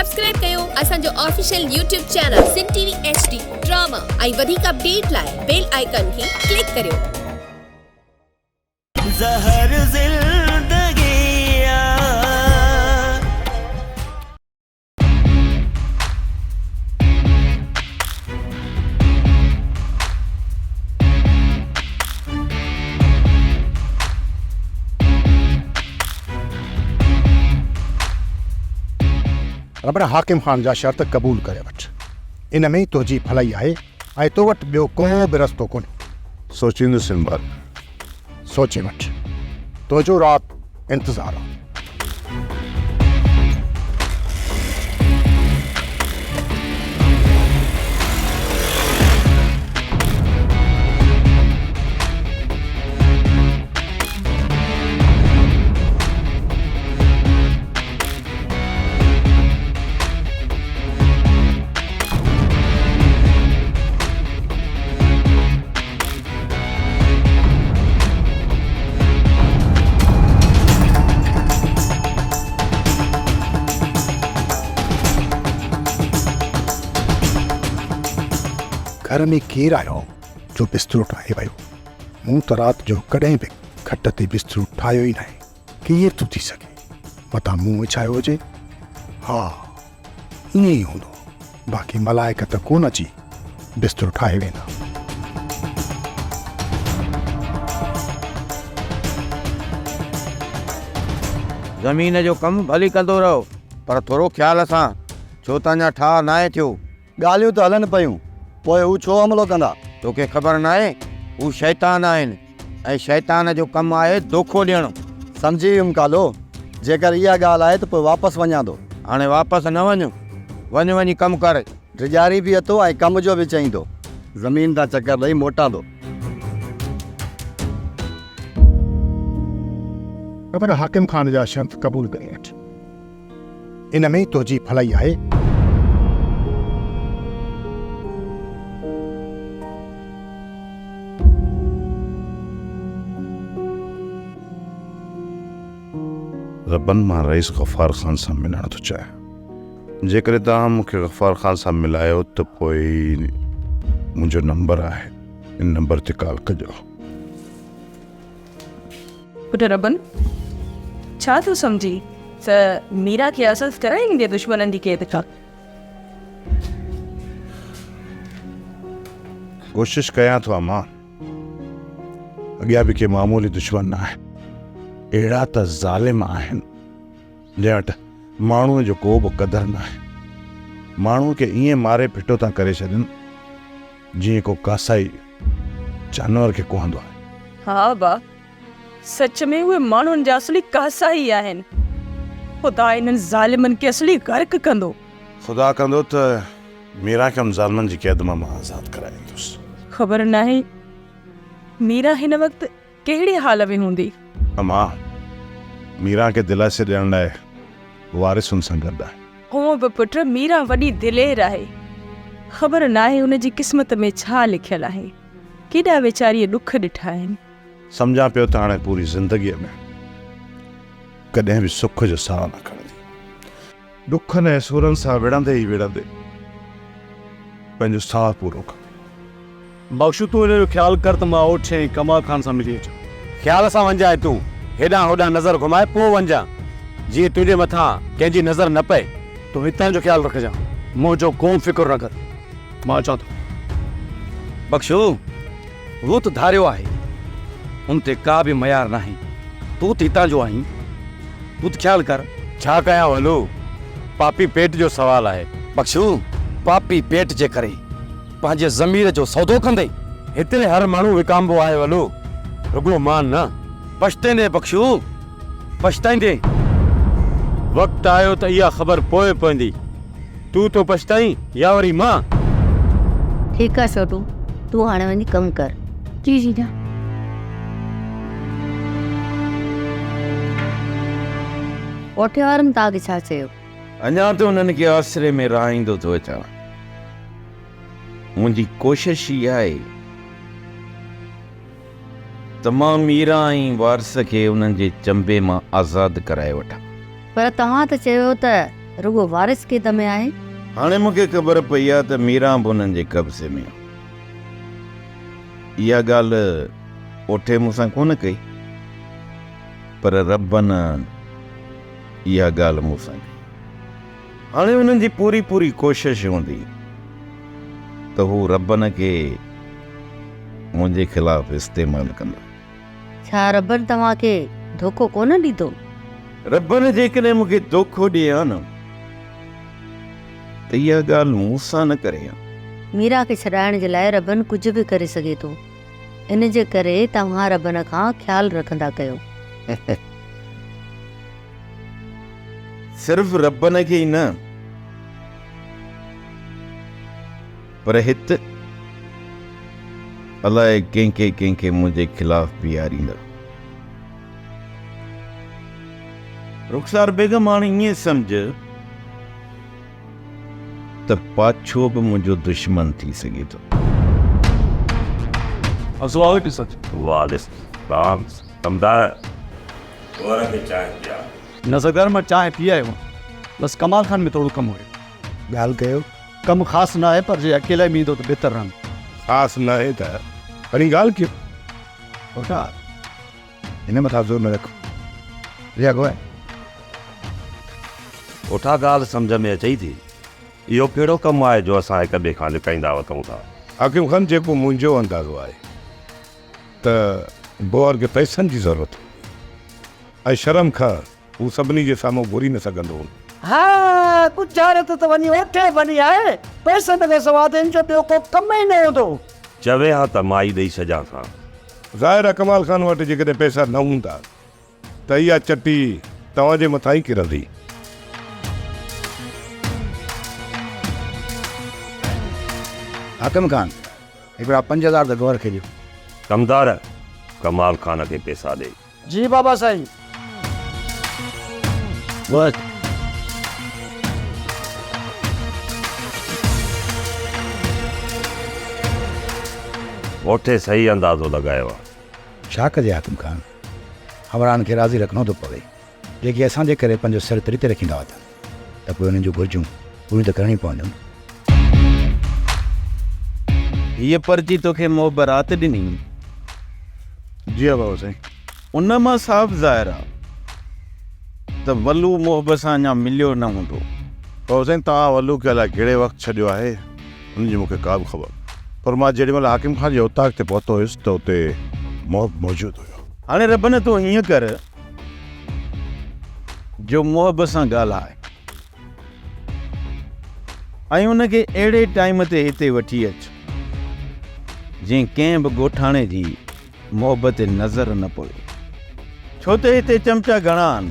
Subscribe कयो असांजो official YouTube channel सिन TV HD drama ऐं वधीक अपडेट लाइ बेल आइकन खे क्लिक करियो। ज़हर ज़िंदगिया रबड़ हाकिम ख़ान जा शर्त क़बूल करे वठ। इन में तुंहिंजी भलाई आहे ऐं तो वटि ॿियो को बि रस्तो कोन्हे। सोचींदुसि हिन बार। सोचे वठ, तुंहिंजो राति इंतज़ारु आहे। घर में केरु आयो जो बिस्तरो ठाहे वियो? मूं त राति जो कॾहिं बि खट ते बिस्तरो ठाहियो ई नाहे। केरु थो थी सघे? मतां मूं विछायो हुजे? हा, ईअं ई हूंदो। बाक़ी मलाइक त कोन अची बिस्तरो ठाहे वेंदा। ज़मीन जो कमु भली कंदो रहो, पर थोरो ख़्याल सां, छो त अञा ठाह नाहे थियो। ॻाल्हियूं त हलनि पयूं, पोइ हू छो हमिलो कंदा? तोखे ख़बर नाहे, हू शैतान आहिनि ऐं शैतान जो कमु आहे दोखो ॾियणु। सम्झी वियुमि कालो, जेकर इहा ॻाल्हि आहे त पोइ वापसि वञा थो। हाणे वापसि न वञ वञी कमु कर। ड्रिजारी बि अथो ऐं कम जो बि चई थो। ज़मीन तां चकर ॾेई मोटां थो। रबड़ हाकिम ख़ान जा शर्त क़बूल करे वठ। इन में तुंहिंजी भलाई आहे। रबन मां रईस गफ़ार ख़ान सां मिलण थो चाहियां। जेकर तव्हां मूंखे गफ़ार ख़ान सां मिलायो त पोइ मुंहिंजो नंबर आहे, इन नंबर ते कॉल कजो। पुट रबन, छा तूं सम्झी त मीरा खे असर कराईंदे दुश्मननि जी कैद खां? कोशिश कयां थो अमां। अॻियां बि के मामूली दुश्मन न आहे। अहिड़ा त ज़ालिम आहिनि जंहिं वटि माण्हूअ जो को बि क़दुरु न आहे। माण्हू खे ईअं मारे फिटो था करे छॾनि जीअं को कासाई जानवर खे कुहंदो आहे। हा बा, सच में उहे माण्हुनि जा असली कासा ई आहिनि। ख़ुदा इन्हनि ज़ालिमनि खे असली गर्क कंदो। ख़ुदा कंदो त मीरा खे उन ज़ालिमनि जी क़ैद मां आज़ादु कराईंदुसि। ख़बर नाहे मीरा हिन वक़्तु कहिड़े हाल में हूंदी? अमां, मीरा खे दिलासे ॾियण लाइ वारिसुनि सां गॾु आहे। हूअं बि पुट मीरा वॾी दिलेर आहे। ख़बर नाहे हुन जी क़िस्मत में छा लिखियलु आहे। केॾा वीचारीअ ॾुख ॾिठा आहिनि। सम्झां पियो त हाणे पूरी ज़िंदगीअ में कॾहिं बि सुख जो साह न खणंदी। ॾुखनि ऐं सूरनि सां विढ़ंदे ई विढ़ंदे पंहिंजो साह पूरो कर। बख्शू, तूं हिन जो ख़्यालु कर त मां ओठे कमाल ख़ान सां मिली अचां। ख़्याल सां वञजाए, तूं हेॾां होॾां नज़र घुमाए पोइ वञजां, जीअं तुंहिंजे मथां कंहिंजी नज़र न पए। तूं हितां जो ख़्यालु रखजांइ, मुंहिंजो कोन फ़िक्र न कर। मां अचां थो। बख्शू, वो त धारियो आहे, उन ते का बि मयार नाहे। तूं त हितां जो आहीं, तूं त ख़्यालु कर। छा कयां वलो? पापी पेट जो सुवालु आहे। बख्शू, पापी पेट जे करे पंहिंजे ज़मीर जो सौदो कंदे हिते हर माण्हू विकामबो आहे वलो। रुगो मान न, पछताईंदे बख्शू, पछताईंदे। वक़्तु आयो त इहा ख़बर पोइ पवंदी। तूं तो पछताईं या वरी मां? ठीकु आहे छोटू, तूं हाणे वञी कमु कर। जी जीजा। ओठे वारनि तव्हांखे छा चयो? अञा त उन्हनि खे आसिरे में रहाईंदो थो अचां। मुंहिंजी कोशिश ई आहे तमाम मीरा वारस के उन्हनि जे चंबे मां आज़ाद कराए वठां। पर तव्हां त चयो त रुगो वारिस के दमे आहे। हाणे मूंखे ख़बर पई आहे त मीरा बि उन्हनि जे कब्ज़े में आहे। इहा ॻाल्हि ओठे मूंसां कोन कई, पर रबन इहा ॻाल्हि मूंसां कई। हाणे उन्हनि जी पूरी पूरी कोशिशि हूंदी त हू रबन खे मुंहिंजे ख़िलाफ़ इस्तेमालु कंदा। छा रबन तव्हांखे धोखो कोन ॾींदो? रबन जेकॾहिं मूंखे धोखो ॾिए हा न त इहा ॻाल्हि मूंसां न करे हा। मीरा खे छॾाइण जे लाइ रबन कुझु बि करे सघे थो। इन जे करे तव्हां रबन खां ख़्यालु रखंदा कयो। सिर्फ़ रबन खे ई न, पर हित अलाए कंहिंखे मुंहिंजे ख़िलाफ़ बीहारींदा। रुखसार बेगम, हाणे ईअं सम्झ त पाछो बि मुंहिंजो दुश्मन थी सघे थो। नज़र मां चांहि पी आयो बस। कमाल खान में थोड़ो कमु हुयो। ॻाल्हि कयो। कमु ख़ासि न आहे, पर जे अकेला में ईंदो त बहितर रहंदो। ख़ासि न आहे त खणी ॻाल्हि कयो। ओठा हिन मथां ज़ोर न रखो। रियागो आहे उठा ॻाल्हि सम्झ में अचई थी। इहो कहिड़ो कमु आहे जो असां हिक ॿिए खां लिकाईंदा वठूं था? हाकिम खान, जेको मुंहिंजो अंदाज़ो आहे त बोअर खे पैसनि जी ज़रूरत ऐं शर्म खां हू सभिनी जे साम्हूं घुरी न सघंदो हो। हाँ, कुछ ज़ाहिर तो वनी ओठे बनी आहे। पैसनि खे सवाद इन जो ॿियो को कम ई न हूंदो। चवे हा त माई ॾेई सजां था। ज़ाहिर आहे कमाल खान वटि जेकॾहिं पैसा न हूंदा त इहा चटी तव्हांजे मथां ई किरंदी। हाकिम खान, हिकिड़ा 5000 त गौर खे ॾियो। कमदार कमाल खान खे पैसा ॾे। जी बाबा साईं। बस ओठे सही अंदाज़ो लॻायो आहे। छा कजे हाकिम खान, हमरान खे राज़ी रखिणो थो पवे। जेके असांजे करे पंहिंजो सर तरी ते रखींदा हुआ त पोइ उन्हनि जूं घुर्जूं पूरियूं त करणी पवंदियूं। हीअ पर्ची तोखे मोहबरात ॾिनी? जी बाबा साईं। उन मां साफ़ ज़ाहिर आहे त वलू मोहब सां अञा मिलियो न हूंदो। बाबा साईं, तव्हां वलू खे अलाए कहिड़े वक़्तु छॾियो आहे उनजी मूंखे का बि ख़बर, पर मां जेॾीमहिल हाकिम खान जे उताक ते पहुतो हुयुसि त उते मोहब मौजूदु हुयो। हाणे रबन तूं हीअं कर जो मोहब सां ॻाल्हाए ऐं उनखे अहिड़े टाइम ते हिते वठी अच जीअं कंहिं बि ॻोठाणे जी मोहबत ते नज़र न पवे। छो त हिते चमचा घणा आहिनि।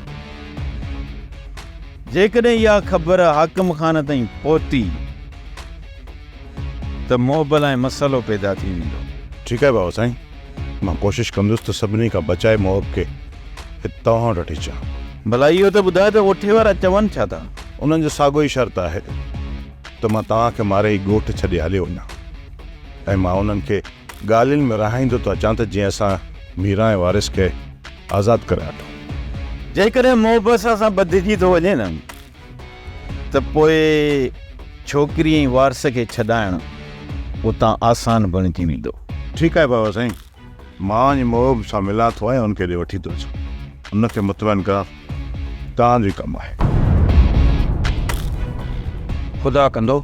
जेकॾहिं इहा ख़बर हाकिम खान ताईं पहुती त मोहब लाइ मसइलो पैदा थी वेंदो। ठीकु आहे बाबा साईं, मां कोशिशि कंदुसि त सभिनी खां बचाए मोहब खे तव्हां वटि अचां। भला इहो त ॿुधाए त ओठे वारा चवनि छा था? उन्हनि जो साॻियो ई शर्त आहे त मां तव्हांखे मारे ई ॻोठु छॾे हलियो वञा ऐं मां उन्हनि खे ॻाल्हियुनि में रहाईंदो थो अचां त जीअं असां मीरा ऐं वारिस खे आज़ादु करे वठूं। जेकॾहिं मोहबत सां बदिजी थो वञे न त पोइ छोकिरी ऐं वारिस खे छॾाइणु उतां आसान बणिजी वेंदो। ठीकु आहे बाबा साईं, मां वञी मोहब सां मिलां थो ऐं उनखे ॾे वठी थो अचां। उनखे मुतमइन करणु तव्हांजो ई कमु आहे। ख़ुदा कंदो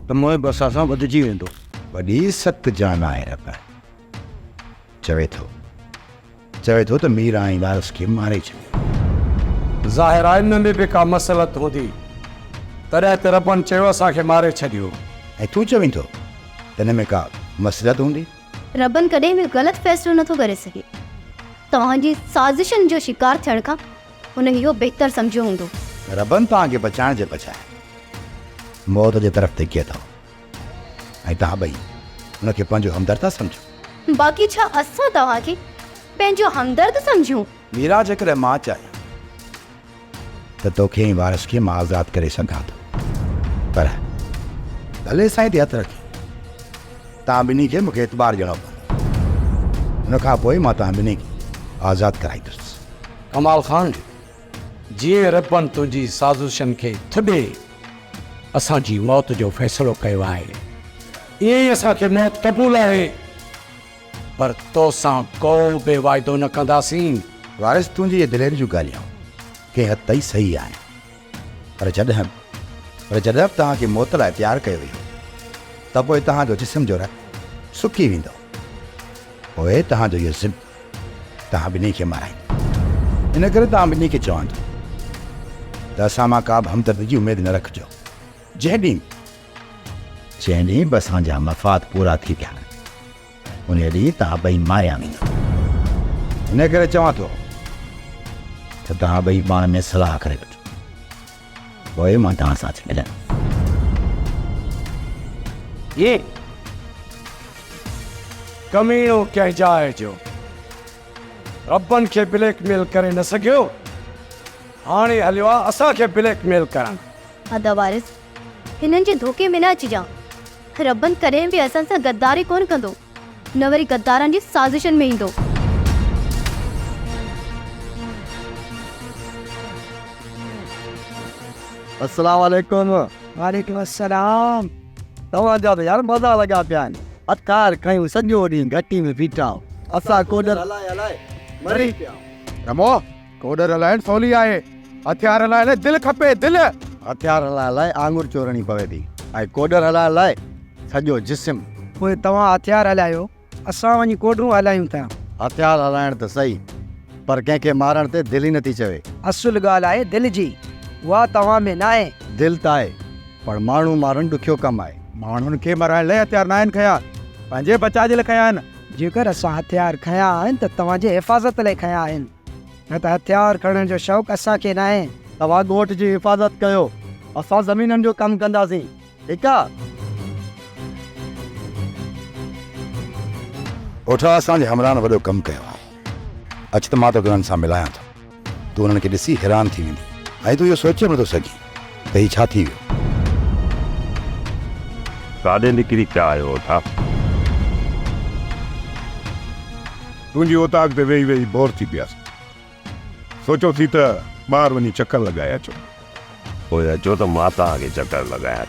त मोहब असां सां वधिजी वेंदो। वॾी सख़्त जान आहे रब। चवे थो त मीरा ऐं वारिस खे मारे छॾियो। ज़ाहिर आहे इन में बि का मसलत हूंदी, तॾहिं त रबन चयो असांखे मारे छॾियो। ऐं तूं चवीं थो त हिन में का मसलत हूंदी? रबन कॾहिं बि ग़लति फ़ैसिलो नथो करे सघे। तव्हांजी साज़िशनि जो शिकार थियण खां हुन इहो बहितर सम्झियो हूंदो। रबन तव्हांखे बचाइण जे बचाए मौत जे तरफ़ ते कीअं अथव ऐं तव्हां ॿई हुनखे पंहिंजो हमदर्द था सम्झो। बाक़ी छा असां तव्हांखे पंहिंजो हमदर्द सम्झूं? मीरा, जेकॾहिं मां चाहियां त तोखे ऐं वारिस खे मां आज़ादु करे सघां थो, पर भले साईं ते हथु रखी तव्हां ॿिन्ही खे मूंखे एतबार ॾियणो पवंदो। हुन खां पोइ मां तव्हां ॿिन्ही खे आज़ादु कराईंदुसि। कमाल खान, जीअं रबनि तुंहिंजी साज़िशनि खे थुॾे असांजी मौत जो फ़ैसिलो कयो आहे, ईअं ई असांखे मौत क़बूल आहे, पर तोसां को बि वाइदो न कंदासीं। वारिस तुंहिंजी इहे दिलेर जूं ॻाल्हियूं कंहिं हद ताईं सही आहिनि, पर जॾहिं बि तव्हांखे मौत लाइ तयारु कयो वियो त पोइ तव्हांजो जिस्म जो रतु सुकी वेंदो, पोइ तव्हांजो इहो ज़िम तव्हां ॿिन्ही खे माराईंदो। इन करे तव्हां ॿिन्ही खे चवंदो त असां मां का बि हमदर्दी जी उमेदु न रखिजो। जंहिं ॾींहुं बि असांजा मफ़ाद पूरा थी विया उन ॾींहुं तव्हां ॿई मारिया वेंदा। इन करे चवां थो त तव्हां ॿई पाण में सलाह करे वठो, पोइ मां तव्हां सां अची मिलंदुमि। ये कमीनो कंहिं जाइ जो रबनि खे ब्लैकमेल करे न सघियो, हाणे हलियो आहे असांखे ब्लैकमेल करणु। अदा वारिस हिननि जे धोखे में न अचिजां। रबन कॾहिं बि असां सां गद्दारी कोन कंदो, न वरी गद्दारनि जी साज़िशनि में ईंदो। अस्सलाम वालेकुम। वालेकुम अस्सलाम। तव्हांजा त यार मज़ा लॻा पिया आहिनि। अतकार कयूं सॼो ॾींहुं घटी में बीठा असां कोडर हलाए मरी पिया। रमो कोडर हलाइण सवली आहे, हथियार हलाइण लाइ दिलि खपे, दिलि। हथियार हलाइण लाइ आंगुर चोरणी पवे थी ऐं कोडर हलाइण लाइ सॼो जिस्म। पोइ तव्हां हथियार हलायो, असां वञी कोडरूं हलायूं था। हथियार हलाइण त सही, पर कंहिंखे मारण ते दिलि ई नथी चवे। असुल ॻाल्हि आहे दिलि जी, उहा तव्हां में न आहे। दिलि त आहे, पर माण्हू मारणु ॾुखियो कमु आहे। माण्हुनि खे मराइण लाइ हथियार न आहिनि खयां, पंहिंजे बचाव जे लाइ खयां आहिनि। जेकर असां हथियार खयां आहिनि त तव्हांजे हिफ़ाज़त लाइ खयां आहिनि, न त हथियार खणण जो शौक़ु असांखे न आहे। तव्हां ॻोठ जी हिफ़ाज़त कयो, असां ज़मीननि जो कमु कंदासीं, ठीकु आहे? ओठा असांजे हमरान वॾो कमु कयो आहे। अच त मां तोखे हुननि सां मिलायां थो, तूं हुननि खे ॾिसी हैरान थी वेंदी ऐं तूं इहो सोचे बि नथो सघीं त हीउ छा थी वियो। काॾे निकिरी पिया आहियो ओठा? तुंहिंजी ओताक ते वेही वेही बोर थी पियासीं, सोचो थी त ॿाहिरि वञी चकर लॻाए अचो। पोइ अचो त मां तव्हांखे चकर लॻायां।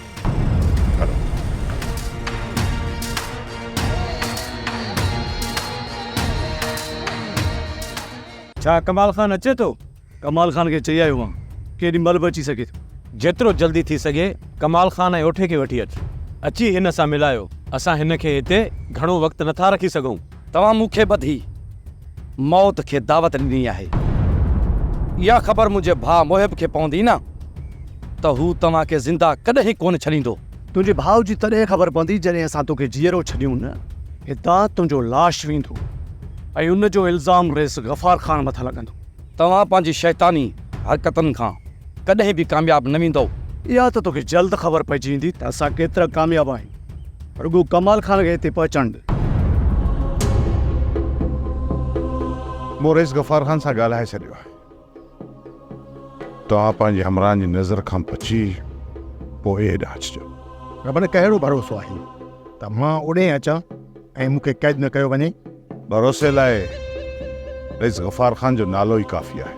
छा कमाल खान अचे थो? कमाल खान खे चई आयो मां केॾी महिल बि अची सघे थो। जेतिरो जल्दी थी सघे कमाल खान ऐं ओठे खे वठी अची हिन सां मिलायो। असां हिन खे हिते घणो वक़्तु नथा रखी सघूं। तव्हां मूंखे ॿधी मौत खे दावत ॾिनी आहे। इहा ख़बर मुंहिंजे भाउ मोहिब खे पवंदी न त हू तव्हांखे ज़िंदा कॾहिं कोन छॾींदो। तुंहिंजे भाउ जी तॾहिं ख़बर पवंदी जॾहिं असां तोखे जीअरो छॾियूं न। हितां तुंहिंजो लाश वेंदो ऐं उनजो इल्ज़ाम रेस गफ़ार खान मथां लॻंदो। तव्हां पंहिंजी शैतानी हरकतुनि खां कॾहिं बि कामयाबु न वेंदो। इहा त तोखे जल्द ख़बर पइजी वेंदी त असां केतिरा कामयाबु आहियूं। रुॻो कमाल खान खे हिते पहुचण ॾे। मूं रेस गफ़ार खान सां ॻाल्हाए छॾियो आहे। तव्हां पंहिंजे हमरान जी नज़र खां बची पोइ हेॾां अचिजो। रब न कहिड़ो भरोसो आहे त मां ओॾे अचां ऐं मूंखे क़ैद न कयो वञे। भरोसे लाइ रेस गफ़ार खान जो नालो ई काफ़ी आहे।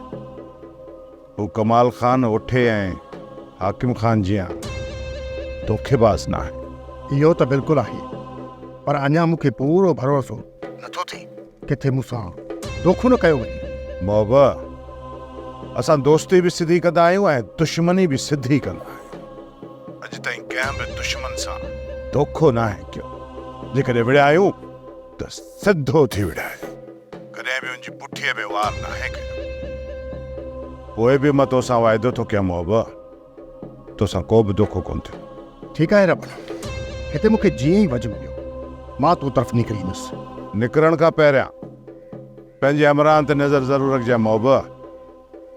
हू कमाल खान ओठे ऐं हाकिम खान जीअं धोखेबाज़ न आहे। इहो त बिल्कुलु आहे, पर अञा मूंखे पूरो भरोसो नथो थिए किथे मूंसां धोखो न कयो वञे। मोहबत असां दोस्ती बि सिधी कंदा आहियूं ऐं दुश्मनी बि सिधी कंदा आहियूं। अॼु ताईं कंहिं बि दुश्मन सां धोखो न आहे कयो। जेकॾहिं विड़िया आहियूं त सिधो थी विड़िया आहियूं, कॾहिं बि उनजी पुठीअ में वार न आहे कयो। पोइ बि मां तोसां वाइदो थो कयां मोहबत, तोसां को बि धोखो कोन थियो। ठीकु आहे रब, हिते मूंखे जीअं ई वज मिलियो मां तो तरफ़ निकिरी ईंदुसि। निकिरण खां पहिरियां पंहिंजे हमरान ते नज़र ज़रूरु रखजांइ मोहबत,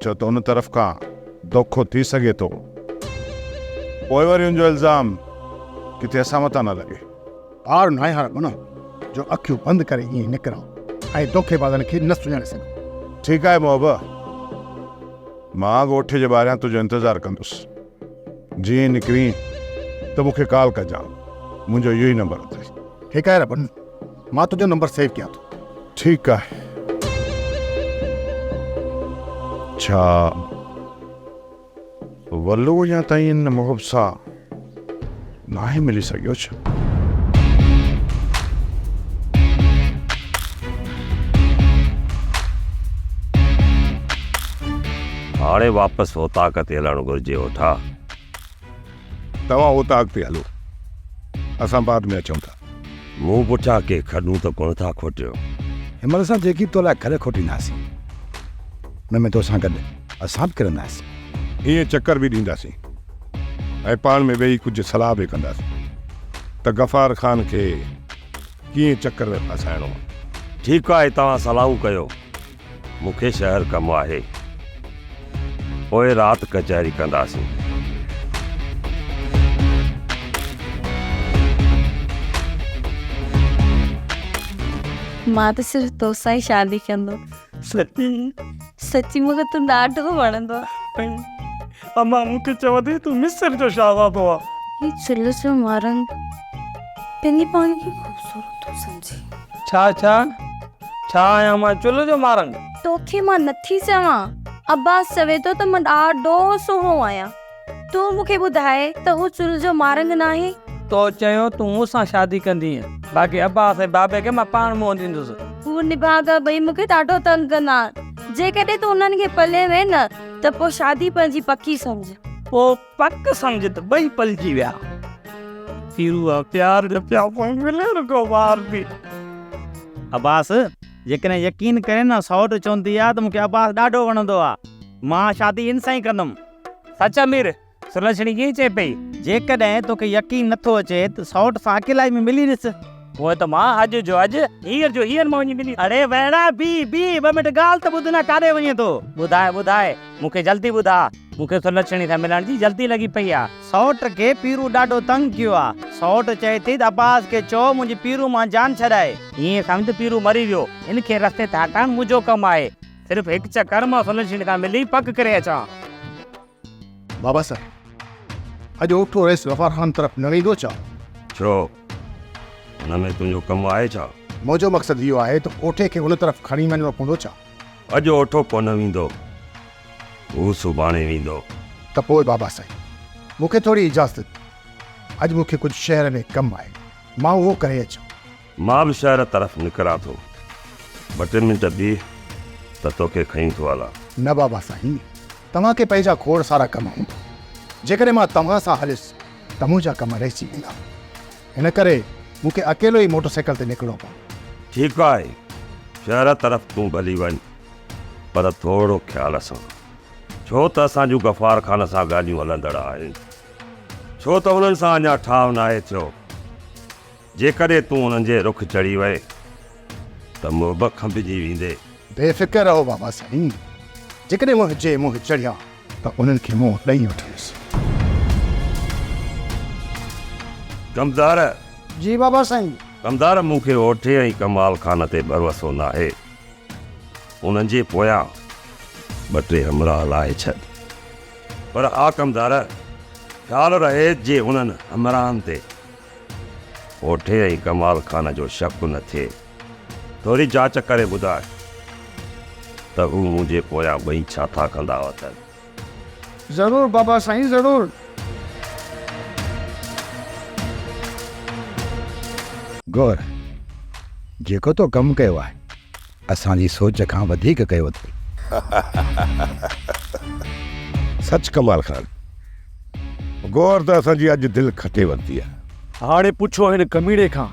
छो त उन तरफ़ खां धोखो थी सघे थो। पोइ वरी उनजो इल्ज़ाम किथे असां मथां न लॻे। ॿार न आहे रब न जो अखियूं बंदि करे ईअं निकिरूं ऐं धोखेबाज़नि खे न सुञाणे सघूं। ठीकु आहे मोहबत, मां ॻोठ जे ॿाहिरियां तुंहिंजो इंतज़ारु कंदुसि। जीअं निकिरी त मूंखे कॉल कजांइ, मुंहिंजो इहो ई नंबर अथई। ठीकु आहे रब, मां तुंहिंजो नंबर सेव कयां थो। ठीकु आहे। छा वल्लू अञा ताईं इन मुहब सां नाहे मिली सघियो छा? हाणे वापसि हो ताक़त हलणु घुरिजे ओठा। तव्हां हो ताक़त हलो, असां बाद में अचूं था। मूं पुठियां के खॾूं त कोन था खोटियो। हिनमहिल असां जेकी तो लाइ घर खोटींदासीं हुन में तोसां गॾु असां बि किरंदासीं। हीअं चकर बि ॾींदासीं ऐं पाण में वेही कुझु सलाह बि कंदासीं त गफ़ार ख़ान खे कीअं चकर में फसाइणो आहे। ठीकु आहे, तव्हां सलाहूं कयो। मूंखे शहर कमु आहे, पोइ राति कचहरी कंदासीं। मां त सिर्फ़ तोसां ई शादी कंदो। सची सची मूंखे तूं ॾाढो वणंदो आहे। अम्मा मूंखे चवंदी तूं मिस्र जो शाहज़ादो आहे। ही चुल्ह जो मारंग पंहिंजी पाण खे ख़ूबसूरत थो सम्झे। छा आहियां मां चुल्ह जो मारंग? तोखे मां नथी चवां। अब्बास चवे थो त मां ॾाढो सुहिणो आहियां। तूं मूंखे ॿुधाए त हू चुल्ह जो मारंग नाहे? तो चयो तूं मूंसां शादी कंदीअ, बाक़ी अब्बास ऐं बाबे खे मां पाण मुंहुं ॾींदुसि। हू निभागा ॿई मूंखे ॾाढो तंग कंदा। जेकॾहिं तूं उन्हनि खे पले वे न त पोइ शादी पंहिंजी पकी सम्झ। पोइ पक सम्झ त ॿई पलिजी विया। पीरू आहे प्यार जो पिया मिले रुको बार बि। अब्बास जेकॾहिं यकीन करे न सौट चवंदी आहे त मूंखे अब्बास ॾाढो वणंदो आहे। मां शादी इन सां ई कंदुमि। सच अमीर सुलक्षणी कीअं चए पई? जेकॾहिं तोखे यकीन नथो अचे त सौट सां अकेला में मिली ॾिस। पोइ त मां अॼु जो अॼु हींअर जो हींअर मां वञी मिली। अरे वेड़ा बी 2 मिंट ॻाल्हि त ॿुध न, काॾे वञे थो? ॿुधाए मूंखे जल्दी ॿुधा। मूंखे सुलक्षणी सां मिलण जी जल्दी लॻी पई आहे। सौट खे पीरू ॾाढो तंग कयो आहे। सौट चए थी त अब्बास खे चओ मुंहिंजी पीरू मां जान छॾाए। ईअं सम्झ पीरू मरी वियो, इनखे रस्ते ते हटाइण मुंहिंजो कमु आहे। सिर्फ़ु हिकु चकर मां सुलक्षणी सां मिली पक करे अचां। बाबा साहब अॼु उठो रेस गफ़ार ख़ान तरफ़ न वेंदो छा? छो हुन में तुंहिंजो कमु आहे छा? मुंहिंजो मक़सदु इहो आहे त ओठे खे हुन तरफ़ खणी वञिणो पवंदो छा? अॼु ओठो कोन वेंदो, हू सुभाणे वेंदो। त पोइ बाबा साईं मूंखे थोरी इजाज़त। अॼु मूंखे कुझु शहर में कमु आहे, मां उहो करे अचां। मां बि शहर तरफ़ निकिरां थो, 2 मिंट बीह त तोखे खई थो हलां। न बाबा साईं, तव्हांखे पंहिंजा खोड़ सारा कम हूंदा। जेकॾहिं मां तव्हां सां हलियुसि त मुंहिंजा कम रहिजी वेंदा। हिन करे मूंखे अकेलो ई मोटरसाइकिल ते निकिरणो पवंदो। ठीकु आहे, शहर तरफ़ तूं भली वञ, पर थोरो ख़्याल सां, छो त असांजूं गफ़ार ख़ान सां ॻाल्हियूं हलंदड़ आहिनि। छो त उन्हनि सां अञा ठाव नाहे थियो। जेकॾहिं तूं उन्हनि जे रुख चढ़ी वए त मुंहुं खंभिजी वेंदे। बेफ़िक्र रहो बाबा साईं, जेकॾहिं मुंहुं चढ़िया त उन्हनि खे मुंहुं ॾेई वठंदुसि। कमदार जी बाबा साईं। कमदार मूंखे ओठे ऐं कमाल ख़ान ते भरोसो न आहे। उन्हनि जे पोयां 2-3 हमराह लाहे छॾ, पर हा कमदार ख़्यालु रहे जे उन्हनि हमराहनि ते ओठे ऐं कमाल ख़ान जो शक न थिए। थोरी जांच करे ॿुधाए त हू मुंहिंजे पोयां ॿई छा था कंदा अथनि। ज़रूरु बाबा साईं, ज़रूरु। गौर जेको तो कमु कयो आहे असांजी सोच खां वधीक कयो अथई। सच कमाल ख़ान, गौर त असांजी अॼु दिलि खटे वरिती आहे। हाणे पुछो हिन कमीणे खां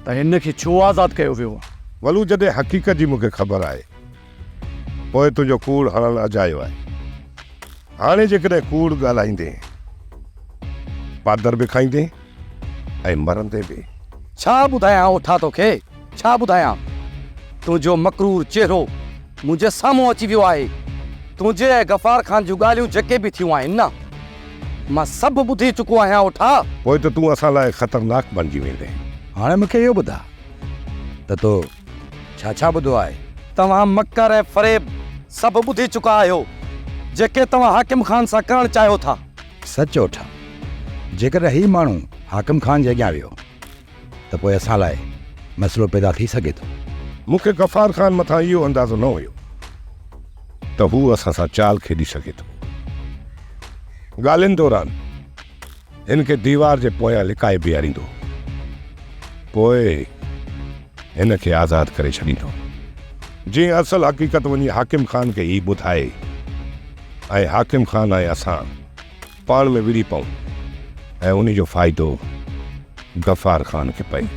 त हिन खे छो आज़ादु कयो वियो आहे। वलू जॾहिं हक़ीक़त जी मूंखे ख़बर आहे पोइ तुंहिंजो कूड़ हणणु अजायो आहे। हाणे जेकॾहिं कूड़ ॻाल्हाईंदे पादर बि खाईंदे ऐं मरंदे बि। छा ॿुधायां ओठा तोखे, छा ॿुधायां? तुंहिंजो मकरूर चेहरो मुंहिंजे साम्हूं अची वियो आहे। तुंहिंजे ऐं गफ़ार ख़ान जूं ॻाल्हियूं जेके बि थियूं आहिनि न, मां सभु ॿुधी चुको आहियां ओठा। पोइ त तूं असां लाइ ख़तरनाक बणिजी वेंदे। हाणे मूंखे इहो ॿुधा त तो छा ॿुधो आहे? तव्हां मकर ऐं फ़रेब सभु ॿुधी चुका आहियो जेके तव्हां हाकिम ख़ान सां करणु चाहियो था। सच ओठा, जेकॾहिं ही माण्हू हाकिम ख़ान जे अॻियां वियो त पोइ असां लाइ मसइलो पैदा थी सघे थो। मूंखे गफ़ार ख़ान मथां इहो अंदाज़ो न हुयो त हू असां सां चाल खेॾी सघे थो। ॻाल्हियुनि दौरान हिनखे दीवार जे पोयां लिकाए बीहारींदो, पोइ हिनखे आज़ादु करे छॾींदो, जीअं असल हक़ीक़त वञी हाकिम ख़ान खे ई ॿुधाए ऐं हाकिम ख़ान ऐं असां पाण में विड़ी पऊं ऐं उन जो फ़ाइदो गफ़ार ख़ान खे पए।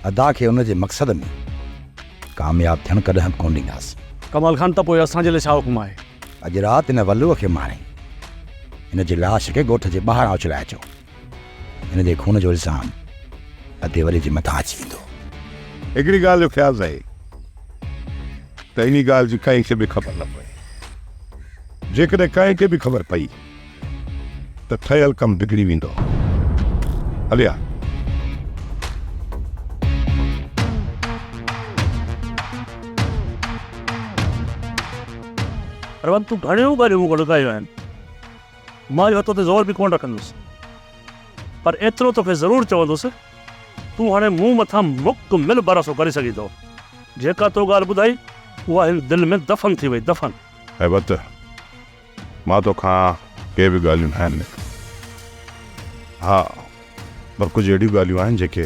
अदा खे उन जे मक़सद में कामयाबु थियणु कॾहिं बि कोन ॾींदासीं। कमाल खान त पोइ असांजे लाइ छा हुकुम आहे? अॼु राति हिन वल्लूअ खे मारे हिन जी लाश खे ॻोठ जे ॿाहिरां उछलाए अचो। हिन जे खून जो इल्ज़ाम अधे वरी जे मथां अची वेंदो। हिकिड़ी ॻाल्हि जो ख़्यालु रहे त इन ॻाल्हि जी कंहिंखे बि ख़बर न पए। जेकॾहिं कंहिंखे बि ख़बर पई त ठहियल कमु बिगड़ी वेंदो। हलिया अरवंत, तूं घणियूं ॻाल्हियूं मूंखे लॻायूं आहिनि, मां जो हथ ते ज़ोर बि कोन रखंदुसि, पर एतिरो तोखे ज़रूरु चवंदुसि, तूं हाणे मूं मथां मुकमिल भरोसो करे सघीं थो। जेका तो ॻाल्हि ॿुधाई उहा हिन दिलि में दफ़न थी वई, दफ़न। हैबत मां तोखां के बि ॻाल्हियूं न आहिनि, हा, पर कुझु अहिड़ियूं ॻाल्हियूं आहिनि जेके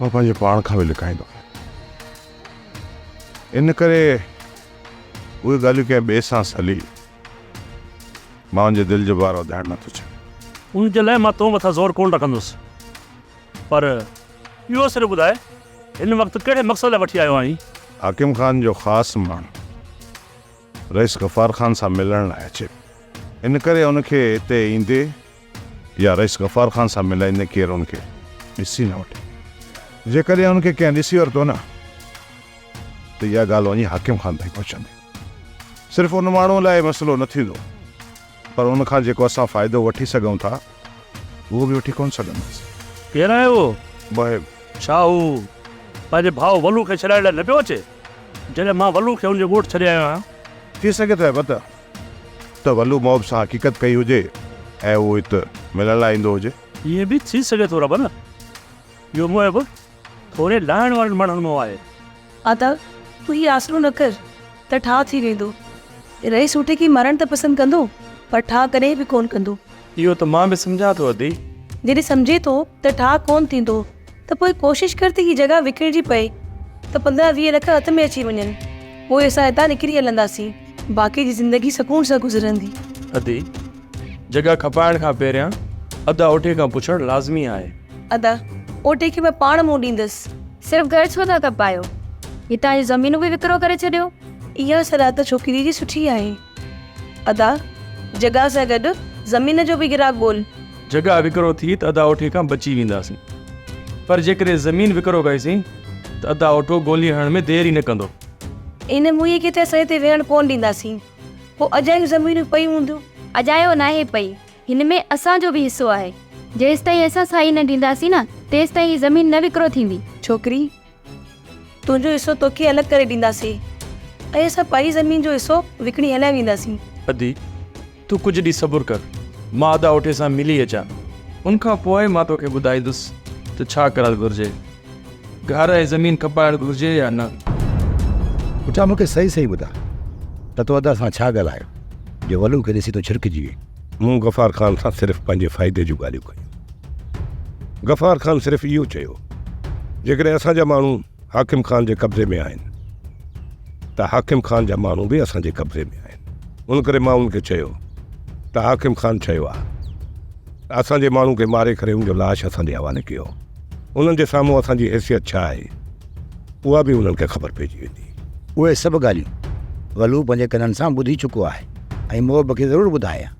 मां पंहिंजे पाण खां बि लिकाईंदो आहियां। इन करे उहे ॻाल्हियूं कंहिं ॿिए सां सली मां उनजे दिलि जो भार वधाइणु नथो चाहियां। उन जे लाइ मां तो मथां ज़ोर कोन रखंदुसि, पर इहो सिर्फ़ु ॿुधाए हिन वक़्तु कहिड़े मक़सद लाइ वठी आयो आहीं? हाकिम ख़ान जो ख़ासि माण्हू रईस गफ़ार ख़ान सां मिलण लाइ अचे, इन करे उनखे हिते ईंदे या रईस गफ़ार ख़ान सां मिलाईंदे केरु उनखे ॾिसी न वठे। जेकॾहिं उनखे कंहिं ॾिसी वरितो न त इहा ॻाल्हि वञी हाकिम ख़ान ताईं पहुचंदी। सिर्फ़ु उन माण्हूअ लाइ मसइलो न थींदो, पर उनखां जेको असां फ़ाइदो वठी सघूं था उहो बि वठी कोन सघंदासीं। केरु आहे उहो? बहिब। छा हू पंहिंजे भाउ वलू खे छॾाइण लाइ न पियो अचे, जॾहिं मां वलू खे हुनजे ॻोठ छॾे आयो आहियां? थी सघे थो हैबत त वलू मोहब सां हक़ीक़त कई हुजे ऐं उहो हिते मिलण लाइ ईंदो हुजे। इहे बि थी सघे थो रब न। इहो मोहब थोरे लाहिण वारनि माण्हुनि मां आहे। आदा, तूं हीउ आसरो न कर त ठा थी वेंदो। रईस उठे की मरण त पसंदि कंदो, पर ठा कॾहिं बि कोन कंदो। इहो त मां बि सम्झां थो अदी। जॾहिं सम्झे थो त ठा कोन थींदो त पोइ कोशिशि कर त हीअ जॻह विकिणिजी पए त 15-20 लख हथ में अची वञनि, पोइ असां हितां निकिरी हलंदासीं, बाक़ी जी ज़िंदगी सुकून सां गुज़रंदी। अदी, जॻह खपाइण खां पहिरियां अदा ओठे खां पुछणु लाज़मी आहे। अदा, ओठे खे मां पाण मूं ॾींदसि। सिर्फ़ु घर छो था कपायो? हितां जी ज़मीनूं बि विकिरो करे छॾियो। इहा सलाह त छोकिरी जी सुठी आहे। अदा, जॻह सां गॾु ज़मीन जो बि गिराक ॻोल्ह। जॻह विकिरो थी त अदा ओठे खां बची वेंदासीं, पर जेकॾहिं ज़मीन विकिरो कईसीं त अदा ओठो ॻोल्ही हणण में देरि ई न कंदो। इन मुंहुं खे त असां हिते वेहण कोन ॾींदासीं, पोइ अजायूं ज़मीनूं पई हूंदियूं। अजायो नाहे पई, हिन में असांजो बि हिसो आहे। जेसि ताईं असां साई न ॾींदासीं न, तेसि ताईं हीअ ज़मीन न विकिरो थींदी। छोकिरी, तुंहिंजो हिसो तोखे अलॻि करे ॾींदासीं ऐं असां पाई ज़मीन जो हिसो विकिणी हलाए वेंदासीं। अदी, तूं कुझु ॾींहुं सबुरु कर, मां अदा ओठे सां मिली अचां, उनखां पोइ मां तोखे ॿुधाईंदुसि त छा करणु घुरिजे, घर ऐं ज़मीन खपाइणु घुरिजे या न। पुठा मूंखे सही सही ॿुधा त तो अदा सां छा ॻाल्हायो जो वलू खे ॾिसी तो छिड़किजी वई। मूं गफ़ार ख़ान सां सिर्फ़ु पंहिंजे फ़ाइदे जूं ॻाल्हियूं कयूं। गफ़ार ख़ान सिर्फ़ु इहो चयो, जेकॾहिं असांजा माण्हू हाकिम ख़ान जे कब्ज़े में आहिनि त हाकिम ख़ान जा माण्हू बि असांजे कब्ज़े में आहिनि। उन करे मां उनखे चयो त हाकिम ख़ान चयो आहे त असांजे माण्हू खे मारे करे उनजो लाश असांजे हवाले कयो। उन्हनि जे साम्हूं असांजी हैसियत छा आहे उहा बि उन्हनि खे ख़बर पइजी वेंदी। उहे सभु ॻाल्हियूं वलू पंहिंजे कननि सां ॿुधी चुको आहे ऐं मोहब खे ज़रूरु ॿुधायां,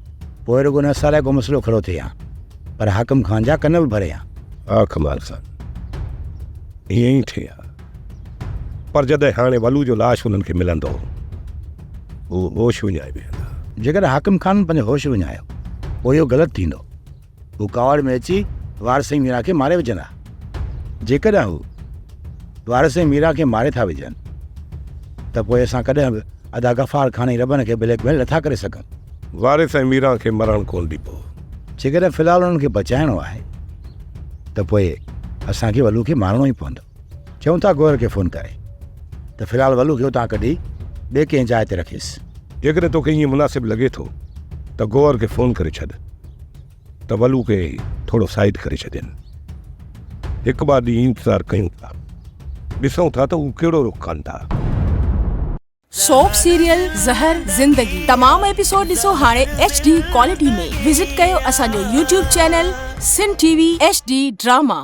पोइ रुॻो न असां लाइ को मसइलो खड़ो थिए हा, पर हाकिम ख़ान जा कन बि भरे हा। हा कमाल ख़ान, ईअं ई थिए हा, पर जॾहिं हाणे वलू जो लाश उन्हनि खे मिलंदो उहो होश विञाए वेंदा। जेकॾहिं हाकिम ख़ान पंहिंजो होश विञायो पोइ इहो ग़लति थींदो। हू कावड़ में अची वारस मीरा खे मारे विझंदा। जेकॾहिं हू वारस मीरा खे मारे था विझनि त पोइ असां कॾहिं बि अदा गफ़ार ख़ान ऐं रबन खे ब्लैकमेल नथा करे सघूं। वारिस ऐं मीरा खे मरणु कोन ॾिबो। जेकॾहिं फ़िलहालु उन्हनि खे बचाइणो आहे त पोइ असांखे वलू खे मारणो ई पवंदो। चऊं था गोर खे फ़ोन करे त फ़िलहालु वलू खे उतां कढी ॿिए कंहिं जाइ ते रखीसि। जेकॾहिं तोखे ईअं मुनासिबु लॻे थो त त गौर खे फ़ोन करे छॾ त वलू खे थोरो साइड करे छॾनि। हिकु ॿ ॾींहुं इंतज़ारु कयूं था, ॾिसूं था त हू कहिड़ो रुख कनि था। सोप सीरियल ज़हर ज़िंदगी तमाम एपिसोड ॾिसो हाणे HD क्वालिटी में। विजिट कयो असांजो YouTube चैनल सिन TV HD ड्रामा।